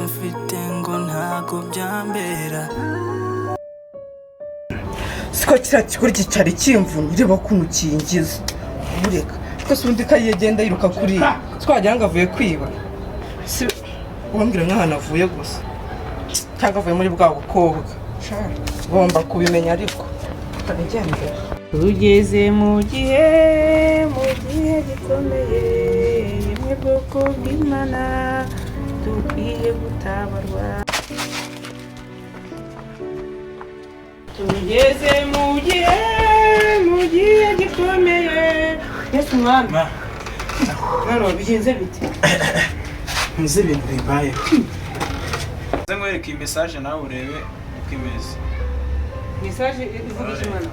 mfite ngo ntago byambera siko kira kikuri cyari kimvuna ireba kuntu kingiza bureka twese undi kayegenda yiruka kuri twagira ngo avuye kwiba si wambwira nk'ahantu avuye gusa cyangwa avuye muri bwa bukobwa ngomba kubimenya ariko kanigende ugeze mu gihe gikomeye yemwe bwoko bw'Imana dukwiye gutabarwa tugeze mu gihe gikomeye Yesu mwana naro bigenze bite muzi ibintu bibaye nkwereka iyi message nawe urebe uko imeze message ivuga ikimana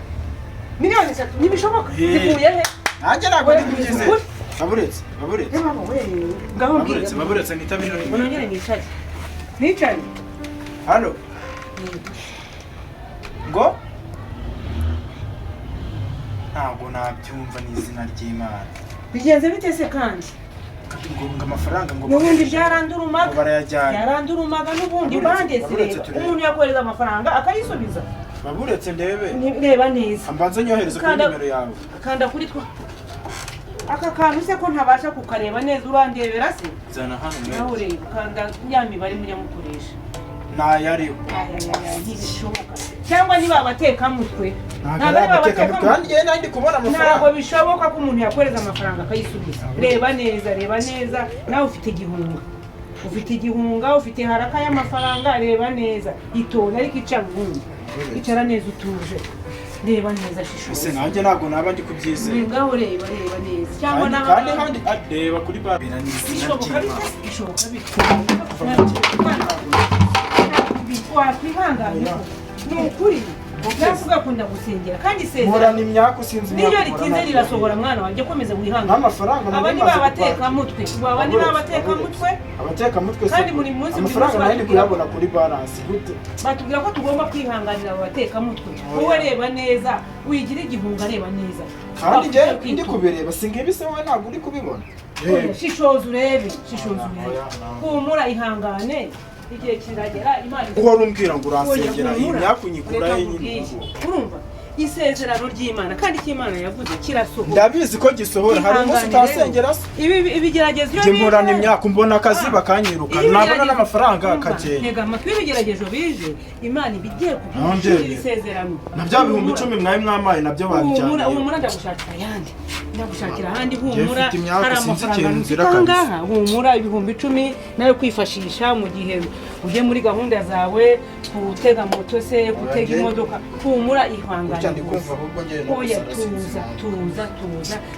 miliyoni 3 nibishoboka zivuye he nanjye ntabwo ndi kugeze baburetse ngaho mbwira baburetse nitabiro nonyere nicaye halo ngo ntabwo nabyumva n'izina ry'Imana bigenze bite se kandi ngo amafaranga ngo n'ubundi byarandurumaga barayajyana yarandurumaga n'ubundi bandesire umuntu yakoreza amafaranga akayisubiza baburetse ndebe reba neza ambanze nyohereza kuri nimero yawe kanda kuri twa aka kantu se ko ntabasha kukareba neza urandebera se zana hano naho reba kanda ya mibare munyamukoresha ntayariho ntibishoboka cyangwa niba abateka mutwe kandi yenda ndi kubona amafaranga ntabwo bishoboka ko umuntu yakoreza amafaranga akayisubiza reba neza nawe ufite igihunga ufite haraka y'amafaranga reba neza itonda ariko icara neza utuje reba neza shisho ese nanjye ntabwo naba ndi kubyizera ngaho reba neza cyangwa kandi reba kuri babira bishoboka wakwihangana ni ukuri navuga ko ndagusengera kandi murana imyaka usinzi niyo ritinze rirasohora mwana wanjye komeza wihangana n'amafaranga abandi babateka mutwe kandi muri munsi amafaranga nayo ndi kuyabona kuri balance gute batubwira ko tugomba kwihanganira abateka mutwe wowe reba neza wigira igihunga reba neza kandi njye ndi kubireba singibi se wowe ntabwo uri kubibona shishoza urebe humura ihangane igihe kiragera Imana uhora umbwira ngo uransengera iyi myaka unyikuraho nyine urumva isezerano ry'Imana kandi cy'Imana yavuze kirasohora ndabizi ko gisohora hari umunsi utasengera se ibigeragezo iyo murana imyaka mbona akazi bakanyiruka nabona n'amafaranga akagenda ntega amatwi ibigeragezo bije Imana ibigiye kugira isezerano nabyo 10,000 mwaye mwamaye nabyo babijyana humura ndagushakira ahandi humura hari amafaranga humura 10,000 nayo kwifashisha mu gihe uje muri gahunda zawe gutega moto se gutega imodoka humura ihangana oya tuza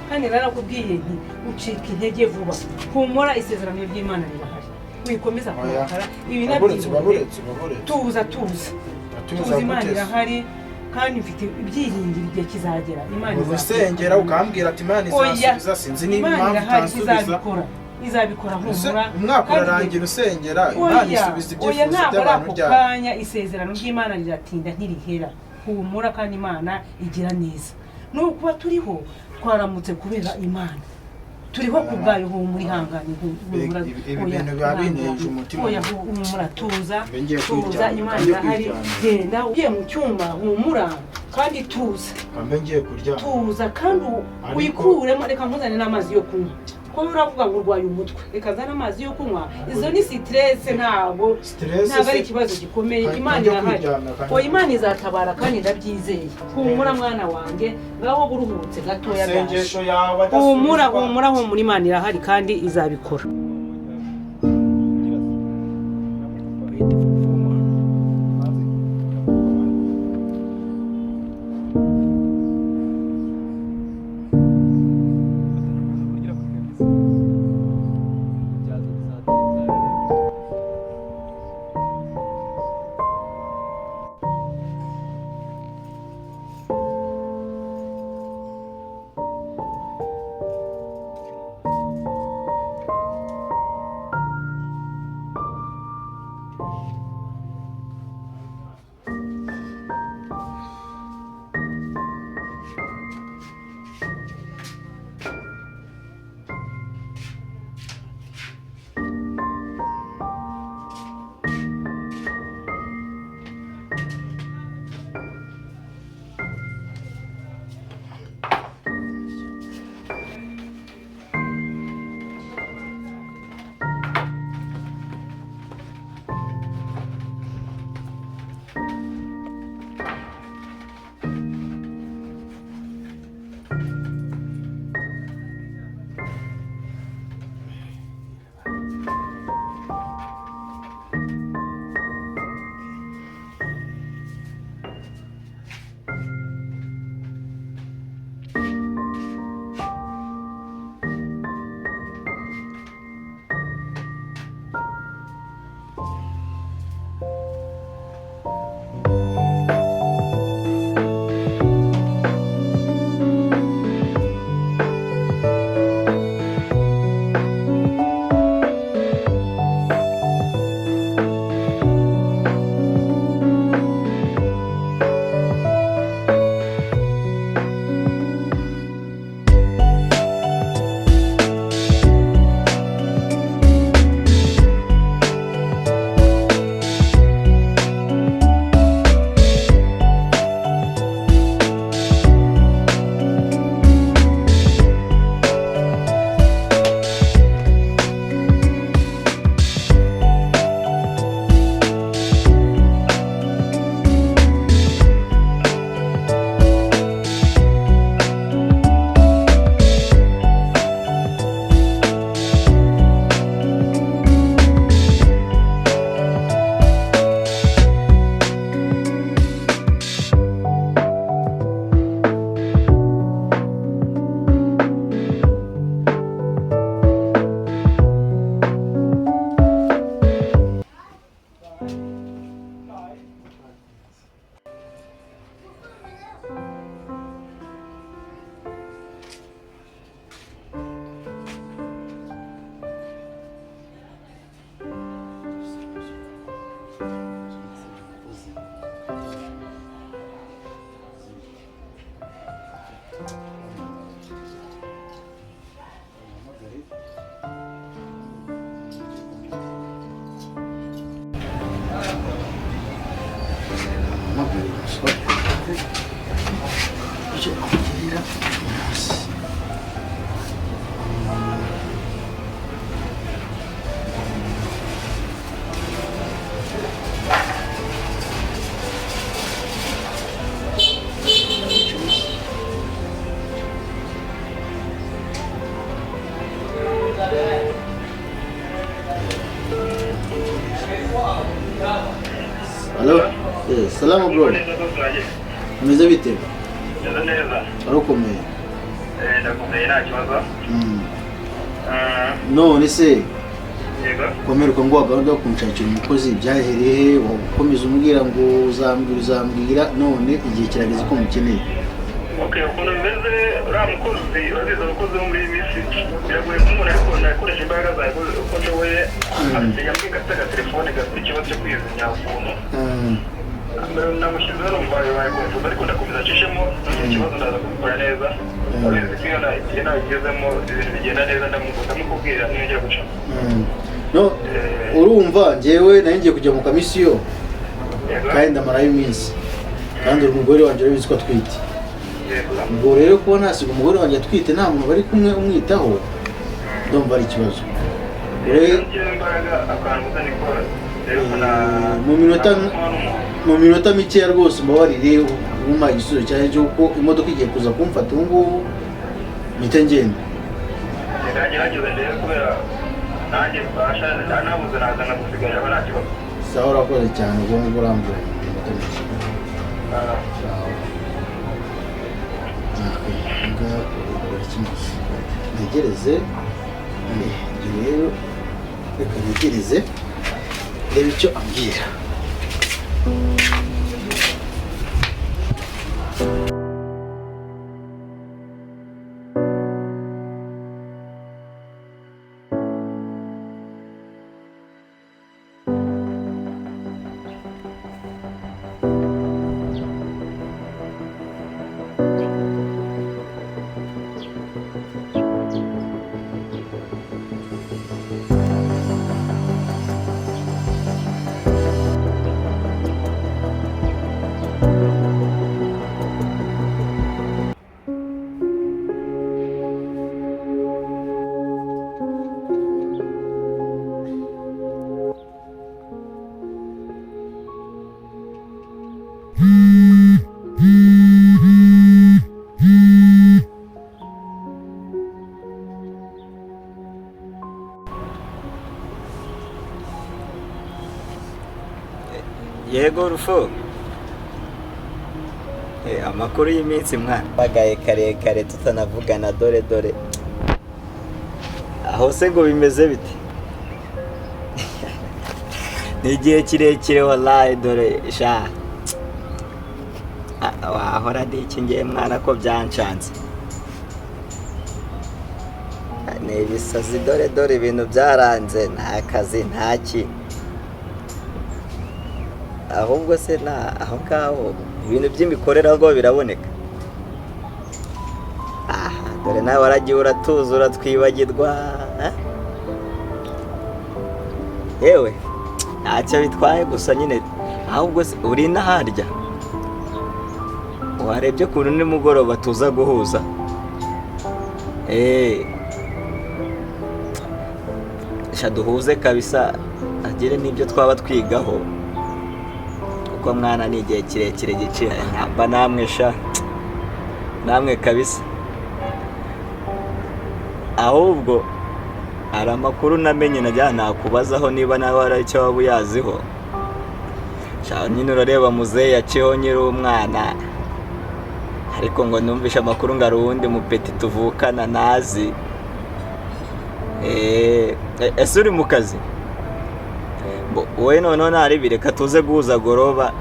kandi narakubwiye nti ucika intege vuba humura isezerano ry'Imana rirahari wikomeza kumakara ibi tuza Imana irahari kandi mfite ibyiringiro igihe kizagera Imana izasengera ukambwira ati Imana izasubiza sinzi niba impamvu izabikora humura umwaka urarangira usengera Imana isubiza ibyifuzo by'abantu byayo kanya isezerano ry'Imana riratinda ntirihera humura kandi Imana igira neza nuko turiho twaramutse kubera Imana turiho kubgayo humura ihangane humura ibintu babineje umutima humura tuza Imana irahari genda ugiye mu cyumba humura kandi tuza kandi wikuremo reka nkuzane n'amazi yo kunywa ko uravuga ngo urwaye umutwe reka zana amazi yo kunywa izo ni stress ntabwo ari ikibazo gikomeye Imana irahari Imana izatabara kandi ndabyizeye humura mwana wanjye ngaho buruhutse gatoya humura Imana irahari kandi izabikora Halo? Salamu bro. Umeze bite? neza. Arakomeye. Ndakomeye nta kibazo. None se Yego. komeruka ngo gahunda yo kunshakira umukozi byahereye ukomeza umbwira ngo uzambwira none igihe kirageze ko mukeneye. Okay, ukuntu bimeze uriya mukozi urabizi abakozi bo muri iyi minsi biragoye ko umuntu ariko nakoresha imbaraga zawe uko nshoboye yambwira afite agatelefone gafite ikibazo cyo kwizimya ukuntu namushyizeho numva bibaye kumvuza ariko ndakomeza acishemo ikibazo ndaza kubikora neza urabizi ko iyo nagezemo ibintu bigenda neza ndamukubwira ntiyongera guca No, urumva njyewe nari ngiye kujya mu kamisiyo kandi ndamarayo iminsi kandi uri umugore wanjye urabizi ko atwite. Ubwo rero kuba nasiga umugore wanjye atwite nta muntu bari kumwe umwitaho ndumva ari ikibazo. Mu minota mikeya rwose mbabarire wuma igisubizo cyane cy'uko imodoka igiye kuza kumfata ubu ngubu mpita ngenda. Sawa urakoze cyane ubwo ngubwo urambura mu minota mike. Ntegereze rero reka ntegereze reba icyo ambwira. Yego Rufo. Amakuru y'iminsi mwana. Bagaye kare tutanavugana dore. Aho se ngo bimeze bite? Ni igihe kirekire wallahi dore sha. Wahora iki ngiye mwana ko byancanze. Ni ibisazi dore ibintu byaranze nta kazi ntaki. Ahubwo se na aho ngaho ibintu by'imikorera ngo biraboneka. Dore nawe waragiye uratuzura twibagirwa. Yewe ntacyo bitwaye gusa nyine ahubwo se uri naharya. Warebye kuntu nimugoroba tuza guhuza. Duhuze kabisa agire n'ibyo twaba twigaho. Kuko mwana ni igihe kirekire giciye namba namwe sha. Namwe kabisa. Ahubwo hari amakuru namenye najya nakubazaho niba nawe hari icyo waba uyaziho. Sha nyine urareba muzehe yaciyeho nyiri umwana. Ariko ngo numvishe amakuru ngo ari uwundi mupeti tuvukana nazi. Ese uri mu kazi? Wowe noneho ntari bireka tuze guhuza goroba.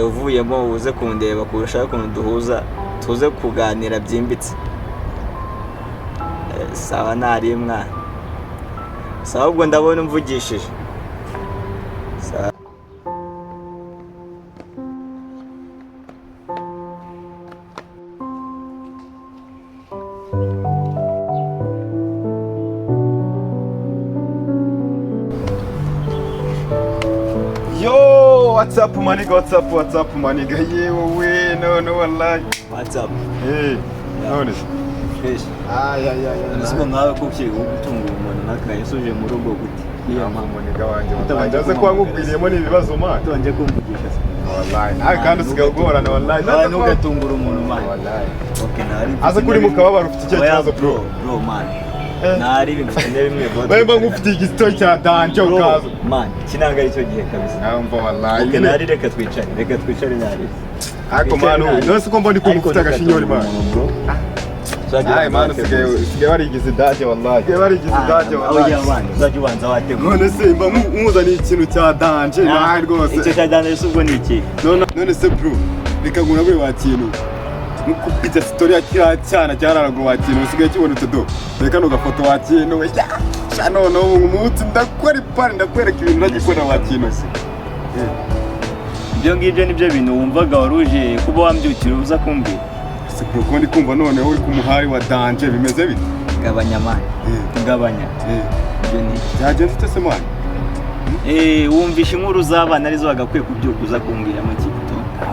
Uvuyemo uze kundeba kurushaho ukuntu duhuza tuze kuganira byimbitse. Sawa ntari mwana. Sawa ubwo ndabona umvugishije. WhatsApp maniga, WhatsApp maniga. Yewe no wallahi. WhatsApp. None. Fresh. Nasiba ngawe kuki ugutunga umuntu nakaye suje mu rugo gute. Iya maniga wanje. Ndaze kwa ngubwiriyemo nibibazo man. Tonje kumvugisha. Wallahi. Kandi sigagorana wallahi. None ugatungura umuntu man. Wallahi. Okay nari. Aza kuri mukababara ufite icyo kibazo bro man. Nari bimfite bimwe bwo. Bemba ngufite igito cya danje ukaza. Man, kinanga ari cyo gihe kabisa. Namva wallahi. Okay nari reka twicare nari. Ako manu, nose ko mbona ikugufite agashinyori man. Ay manu sige warigize daje wallahi. Sige warigize daje wallahi. Aho yabanje, uzajubanza watego. None se mba muzani ikintu cya danje nahi rwose. Icyo cya danje subwo ni iki? None se bro, bikagura buri wakintu. Nkupita story ya cyana cyararago wakintu usigaye kibona todo. Reka no gafoto wakintu we. Shano no umutsi ndakwari pari ndakwereka ibintu nagikora wakintu se. Ibyo ngibyo nibyo bintu wumvaga waruje kuba wambyukira uza kumbwira. Se bro ko ndi kumva none uri ku muhari wa danje bimeze bite? Gabanya man. Gabanya. Ibyo ni byagenze ute se man? Wumvisha inkuru z'abana arizo bagakwiye kubyukuza kumbwira mu kito.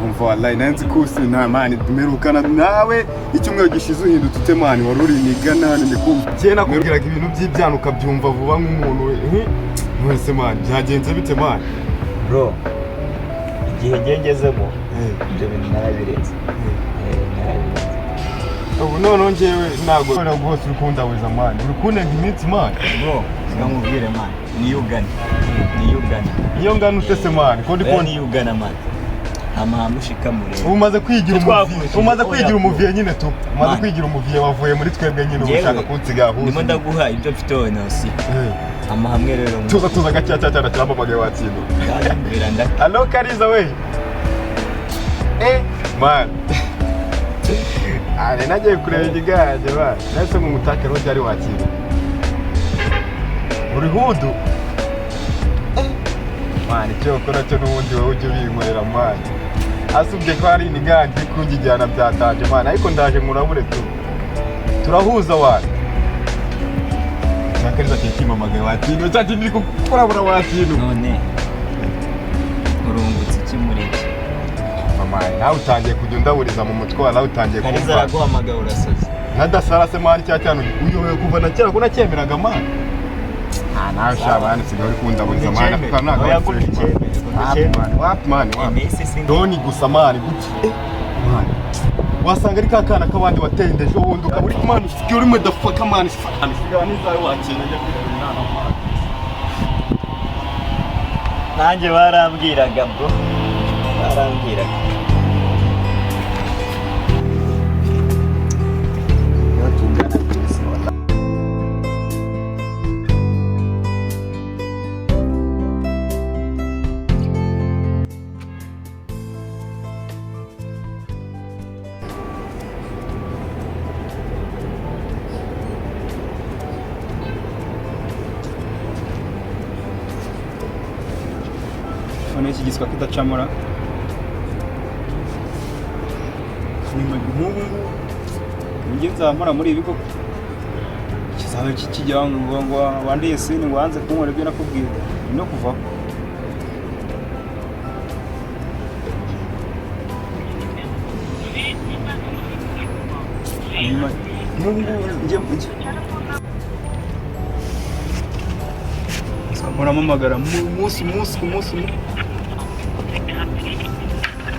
Umva wallahi nanzi kuse nta man dumerukana nawe icyumwe gishize uhindutse ute man wari uri nigana ni kumva. Cyena kubwiraga ibintu by'ibyana ukabyumva vuba nk'umuntu none se man byagenze bite man? Bro. Igihe ngengezemo ibyo bintu narabirenze. Ubu none ngewe ntago rwose urukunda wiza man urukunde iminsi man bro ngamubwire man niyugana iyo ngana utese man ko ndiko niyugana man amamushika mure umaze kwigira umuviye nyine tu umaze kwigira umuviye wavuye muri twebwe nyine ushaka kunsiga ahuze ndimo ndaguha ibyo mfite wowe nasi amahamwe rero tuza gacyacya cyane cyamamagaye watsinda ndambwira ndaka allo Kariza we man ale nagiye kureba igiganje ba nase mu mutake ro byari wakira uri hudu man cyo kora cyo nubundi wowe ujye binkorera man asubye ko ari iniganje kungijyana byatanje man ariko ndaje nkurabure tu turahuza wari Kariza cyimamagaye watino cyati ndi kurabura watino none urungutse iki muri iki mama nawe utangiye kujya undaburiza mu mutwe wa nawe utangiye kumva Kariza araguhamagara urasaze nadasara se mani cyane uyoboye kuva na kera ko nacyemeraga man nawe shabana sigari kundaburiza man akana naga what man doni gusa man guti man wasanga ari kakana kabandi watendeje wundi ukaburi man uri mu the fuck man sigara nizawe wakinye nanjye barambwiraga bro barambwiraga iki giswa kidacamura nk'ubu njye nzamura muri ibi koko kizaba kijya ngo wandiye sini ngo wanze kunkora ibyo nakubwiye no kuva muramamagara umunsi ku munsi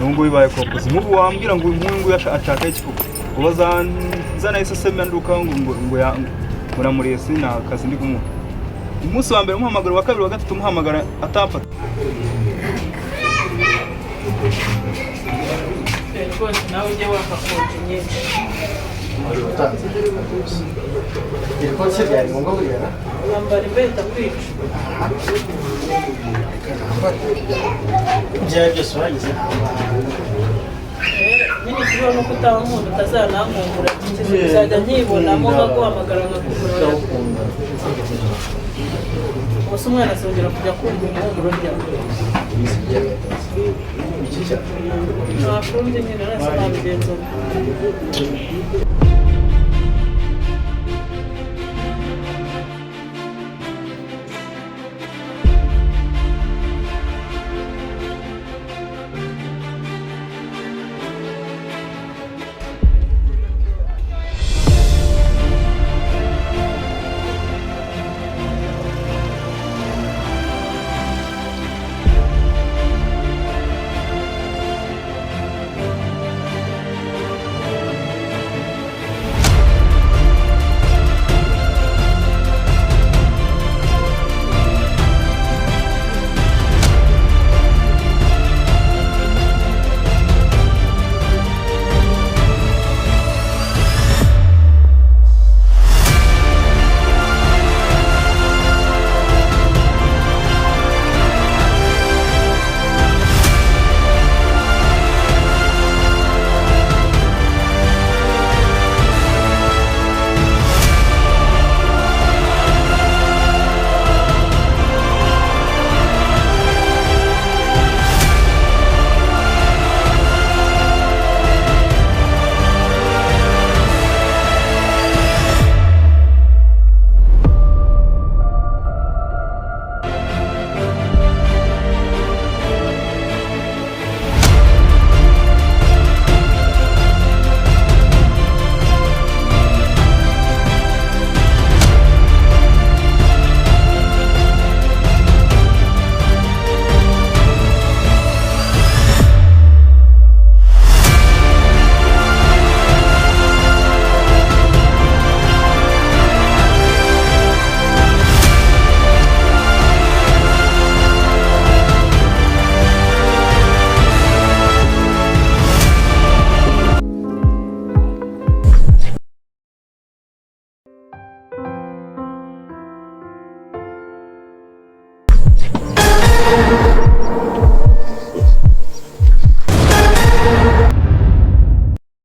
nubwo bibaye kokoze nk'ubu wambwira ngo uyu ashaka iki koko ubazanzana iseseme nduka ngo muramuriye sina akazi ndi kumuha umunsi wa mbere umuhamagara wa kabiri wa gatatu umuhamagara atapfata rwose nawe ujye wakakonje nyinshi Irikotse byari ngombwa buriya wambara imbeta kwica byari byose wagize nyine ikibazo nuko utaba umuntu utazanankumbura kizajya nkibonamo nkaguhamagara nkakugura gusa umwana azongera kujya kumva impumuro ryawe ntakundi nyine nasa nabigenza